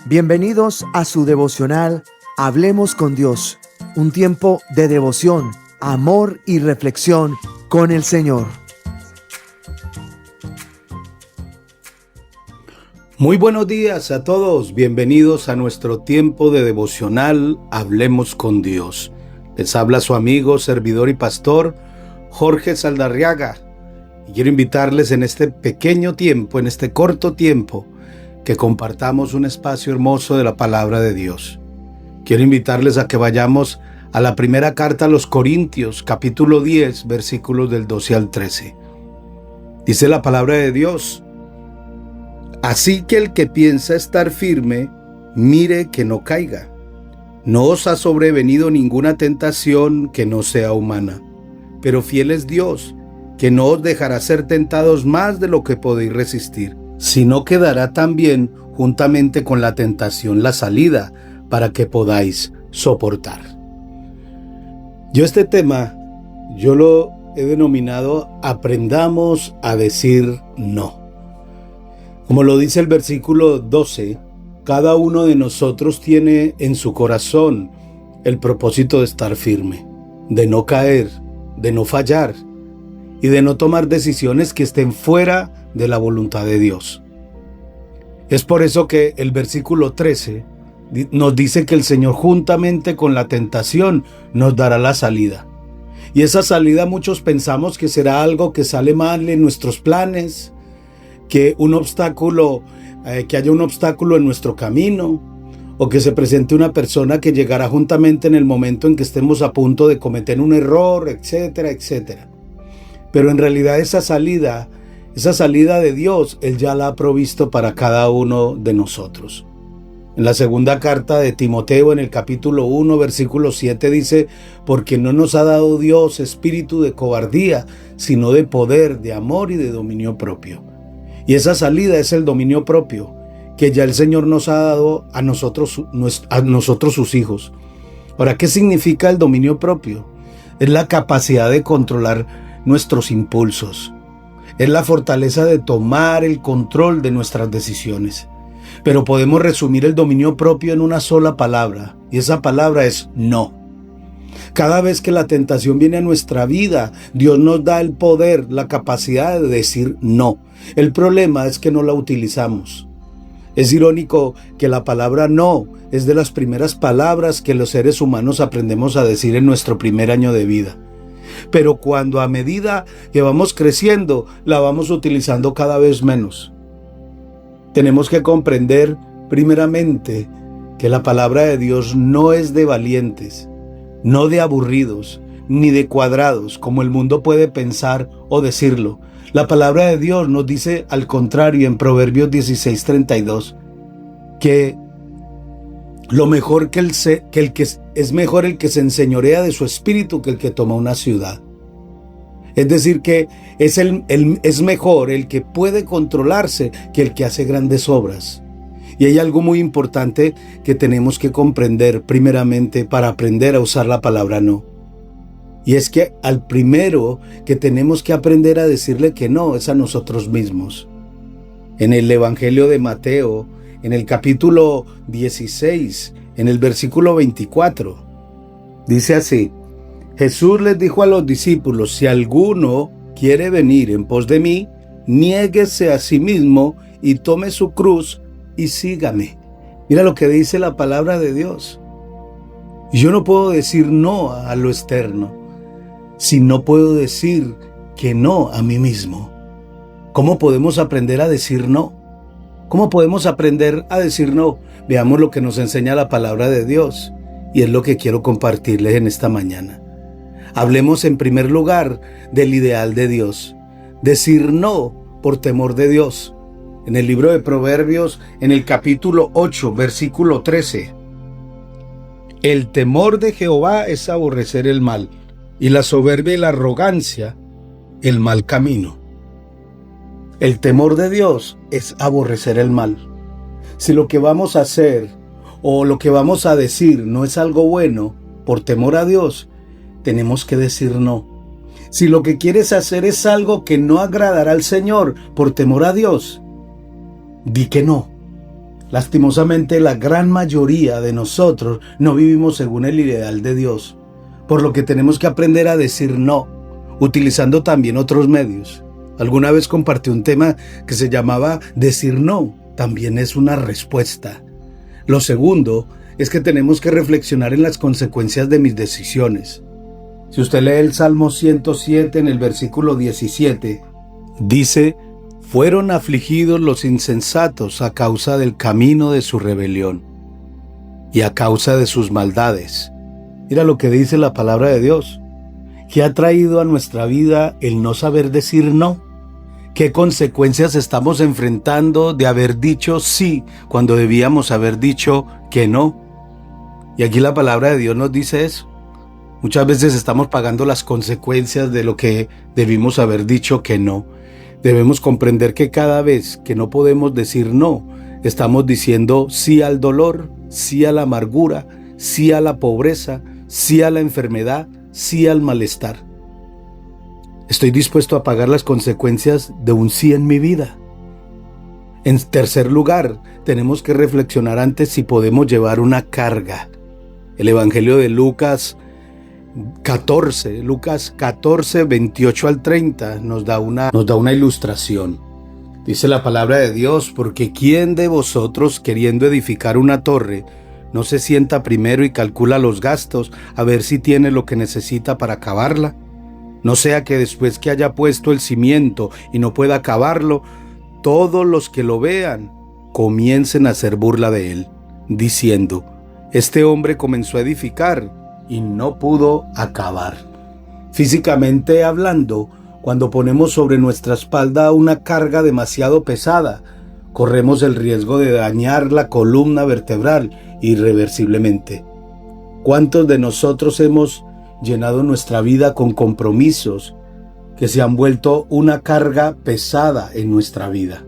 Bienvenidos a su devocional Hablemos con Dios, un tiempo de devoción, amor y reflexión con el Señor. Muy buenos días a todos, bienvenidos a nuestro tiempo de devocional Hablemos con Dios. Les habla su amigo, servidor y pastor Jorge Saldarriaga. Y quiero invitarles en este pequeño tiempo, en este corto tiempo, que compartamos un espacio hermoso de la palabra de Dios. Quiero invitarles a que vayamos a la primera carta a los Corintios, capítulo 10, versículos del 12 al 13. Dice la palabra de Dios: Así que el que piensa estar firme, mire que no caiga. No os ha sobrevenido ninguna tentación que no sea humana, pero fiel es Dios, que no os dejará ser tentados más de lo que podéis resistir, sino que dará también juntamente con la tentación la salida, para que podáis soportar. Este tema, yo lo he denominado Aprendamos a decir no. Como lo dice el versículo 12, cada uno de nosotros tiene en su corazón el propósito de estar firme, de no caer, de no fallar y de no tomar decisiones que estén fuera de la voluntad de Dios. Es por eso que el versículo 13 nos dice que el Señor juntamente con la tentación nos dará la salida. Y esa salida muchos pensamos que será algo que sale mal en nuestros planes, que haya un obstáculo en nuestro camino, o que se presente una persona que llegará juntamente en el momento en que estemos a punto de cometer un error, etcétera, etcétera. Pero en realidad esa salida de Dios, Él ya la ha provisto para cada uno de nosotros. En la segunda carta de Timoteo, en el capítulo 1, versículo 7, dice: Porque no nos ha dado Dios espíritu de cobardía, sino de poder, de amor y de dominio propio. Y esa salida es el dominio propio, que ya el Señor nos ha dado a nosotros sus hijos. Ahora, ¿qué significa el dominio propio? Es la capacidad de controlar nuestros impulsos. Es la fortaleza de tomar el control de nuestras decisiones. Pero podemos resumir el dominio propio en una sola palabra, y esa palabra es no. Cada vez que la tentación viene a nuestra vida, Dios nos da el poder, la capacidad de decir no. El problema es que no la utilizamos. Es irónico que la palabra no es de las primeras palabras que los seres humanos aprendemos a decir en nuestro primer año de vida. Pero cuando a medida que vamos creciendo, la vamos utilizando cada vez menos. Tenemos que comprender primeramente que la palabra de Dios no es de valientes, no de aburridos, ni de cuadrados, como el mundo puede pensar o decirlo. La palabra de Dios nos dice al contrario en Proverbios 16:32, que lo mejor es mejor el que se enseñorea de su espíritu que el que toma una ciudad. Es decir, que es mejor el que puede controlarse que el que hace grandes obras. Y hay algo muy importante que tenemos que comprender primeramente para aprender a usar la palabra no. Y es que al primero que tenemos que aprender a decirle que no es a nosotros mismos. En el Evangelio de Mateo, en el capítulo 16, en el versículo 24, dice así: Jesús les dijo a los discípulos: Si alguno quiere venir en pos de mí, niéguese a sí mismo y tome su cruz y sígame. Mira lo que dice la palabra de Dios. Yo no puedo decir no a lo externo si no puedo decir que no a mí mismo. ¿Cómo podemos aprender a decir no? ¿Cómo podemos aprender a decir no? Veamos lo que nos enseña la palabra de Dios, y es lo que quiero compartirles en esta mañana. Hablemos en primer lugar del ideal de Dios. Decir no por temor de Dios. En el libro de Proverbios, en el capítulo 8, versículo 13. El temor de Jehová es aborrecer el mal, y la soberbia y la arrogancia, el mal camino. El temor de Dios es aborrecer el mal. Si lo que vamos a hacer o lo que vamos a decir no es algo bueno, por temor a Dios, tenemos que decir no. Si lo que quieres hacer es algo que no agradará al Señor, por temor a Dios, di que no. Lastimosamente, la gran mayoría de nosotros no vivimos según el ideal de Dios, por lo que tenemos que aprender a decir no, utilizando también otros medios. Alguna vez compartí un tema que se llamaba decir no, también es una respuesta. Lo segundo es que tenemos que reflexionar en las consecuencias de mis decisiones. Si usted lee el Salmo 107 en el versículo 17, dice: fueron afligidos los insensatos a causa del camino de su rebelión y a causa de sus maldades. Mira lo que dice la palabra de Dios. ¿Qué ha traído a nuestra vida el no saber decir no? ¿Qué consecuencias estamos enfrentando de haber dicho sí cuando debíamos haber dicho que no? Y aquí la palabra de Dios nos dice eso. Muchas veces estamos pagando las consecuencias de lo que debimos haber dicho que no. Debemos comprender que cada vez que no podemos decir no, estamos diciendo sí al dolor, sí a la amargura, sí a la pobreza, sí a la enfermedad, sí al malestar. Estoy dispuesto a pagar las consecuencias de un sí en mi vida. En tercer lugar, tenemos que reflexionar antes si podemos llevar una carga. El Evangelio de Lucas 14, 28 al 30 nos da una ilustración. Dice la palabra de Dios: porque ¿quién de vosotros, queriendo edificar una torre, no se sienta primero y calcula los gastos a ver si tiene lo que necesita para acabarla? No sea que después que haya puesto el cimiento y no pueda acabarlo, todos los que lo vean comiencen a hacer burla de él, diciendo: este hombre comenzó a edificar y no pudo acabar. Físicamente hablando, cuando ponemos sobre nuestra espalda una carga demasiado pesada, corremos el riesgo de dañar la columna vertebral irreversiblemente. ¿Cuántos de nosotros hemos llenado nuestra vida con compromisos que se han vuelto una carga pesada en nuestra vida?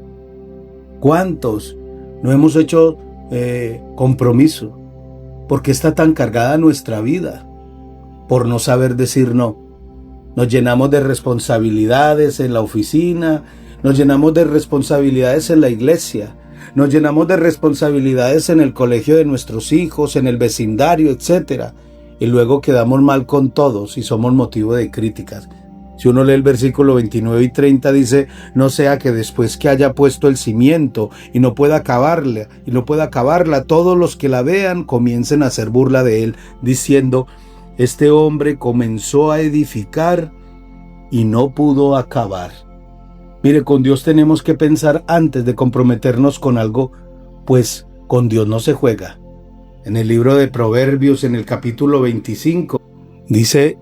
¿Cuántos no hemos hecho compromiso? ¿Por qué está tan cargada nuestra vida? Por no saber decir no. Nos llenamos de responsabilidades en la oficina, nos llenamos de responsabilidades en la iglesia, nos llenamos de responsabilidades en el colegio de nuestros hijos, en el vecindario, etc. Y luego quedamos mal con todos y somos motivo de críticas. Si uno lee el versículo 29 y 30 dice: no sea que después que haya puesto el cimiento y no pueda acabarla, todos los que la vean comiencen a hacer burla de él, diciendo: este hombre comenzó a edificar y no pudo acabar. Mire, con Dios tenemos que pensar antes de comprometernos con algo, pues con Dios no se juega. En el libro de Proverbios, en el capítulo 25, dice: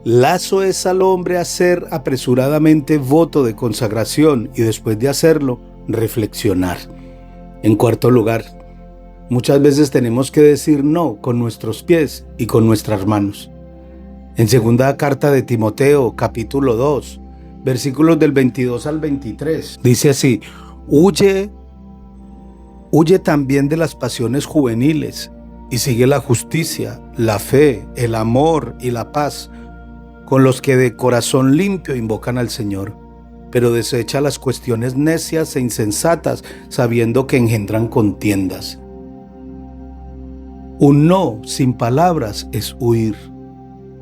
lazo es al hombre hacer apresuradamente voto de consagración y después de hacerlo, reflexionar. En cuarto lugar, muchas veces tenemos que decir no con nuestros pies y con nuestras manos. En segunda carta de Timoteo, capítulo 2, versículos del 22 al 23, dice así: huye también de las pasiones juveniles y sigue la justicia, la fe, el amor y la paz, con los que de corazón limpio invocan al Señor, pero desecha las cuestiones necias e insensatas, sabiendo que engendran contiendas. Un no sin palabras es huir.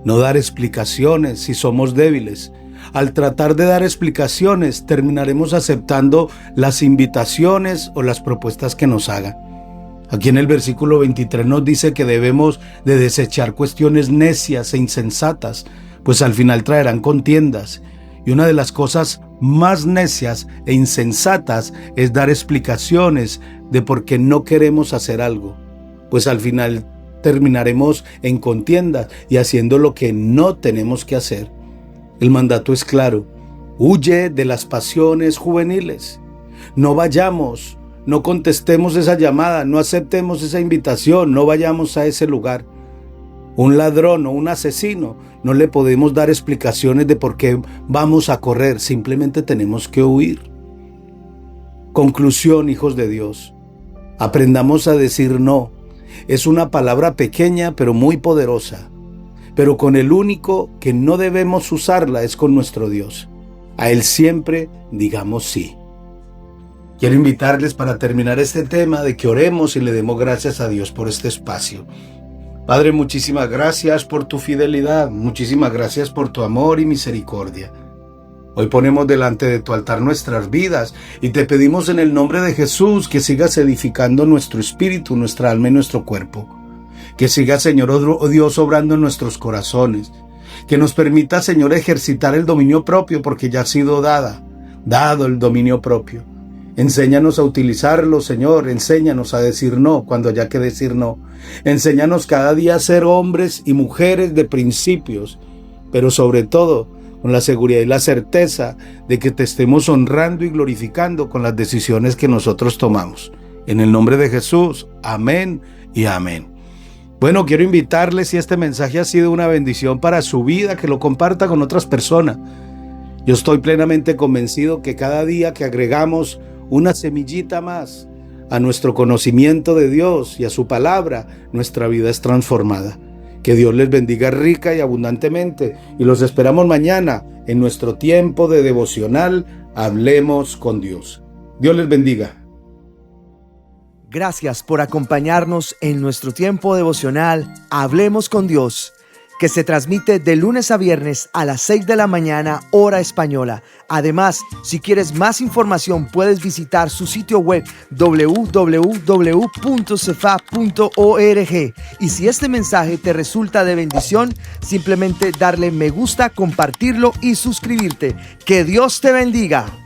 No dar explicaciones si somos débiles. Al tratar de dar explicaciones, terminaremos aceptando las invitaciones o las propuestas que nos hagan. Aquí en el versículo 23 nos dice que debemos de desechar cuestiones necias e insensatas, pues al final traerán contiendas. Y una de las cosas más necias e insensatas es dar explicaciones de por qué no queremos hacer algo, pues al final terminaremos en contiendas y haciendo lo que no tenemos que hacer. El mandato es claro: huye de las pasiones juveniles. No vayamos, no contestemos esa llamada, no aceptemos esa invitación, no vayamos a ese lugar. Un ladrón o un asesino, no le podemos dar explicaciones de por qué vamos a correr, simplemente tenemos que huir. Conclusión, hijos de Dios, aprendamos a decir no. Es una palabra pequeña pero muy poderosa, pero con el único que no debemos usarla es con nuestro Dios. A Él siempre digamos sí. Quiero invitarles para terminar este tema de que oremos y le demos gracias a Dios por este espacio. Padre, muchísimas gracias por tu fidelidad, muchísimas gracias por tu amor y misericordia. Hoy ponemos delante de tu altar nuestras vidas y te pedimos en el nombre de Jesús que sigas edificando nuestro espíritu, nuestra alma y nuestro cuerpo. Que sigas, Señor, oh Dios, obrando en nuestros corazones. Que nos permita, Señor, ejercitar el dominio propio porque ya ha sido dado el dominio propio. Enséñanos a utilizarlo, Señor. Enséñanos a decir no cuando haya que decir no. Enséñanos cada día a ser hombres y mujeres de principios, pero sobre todo con la seguridad y la certeza de que te estemos honrando y glorificando con las decisiones que nosotros tomamos. En el nombre de Jesús, amén y amén. Bueno, quiero invitarles, si este mensaje ha sido una bendición para su vida, que lo comparta con otras personas. Yo estoy plenamente convencido que cada día que agregamos una semillita más a nuestro conocimiento de Dios y a su palabra, nuestra vida es transformada. Que Dios les bendiga rica y abundantemente y los esperamos mañana en nuestro tiempo de devocional Hablemos con Dios. Dios les bendiga. Gracias por acompañarnos en nuestro tiempo devocional Hablemos con Dios, que se transmite de lunes a viernes a las 6 de la mañana, hora española. Además, si quieres más información, puedes visitar su sitio web www.cefa.org. Y si este mensaje te resulta de bendición, simplemente darle me gusta, compartirlo y suscribirte. ¡Que Dios te bendiga!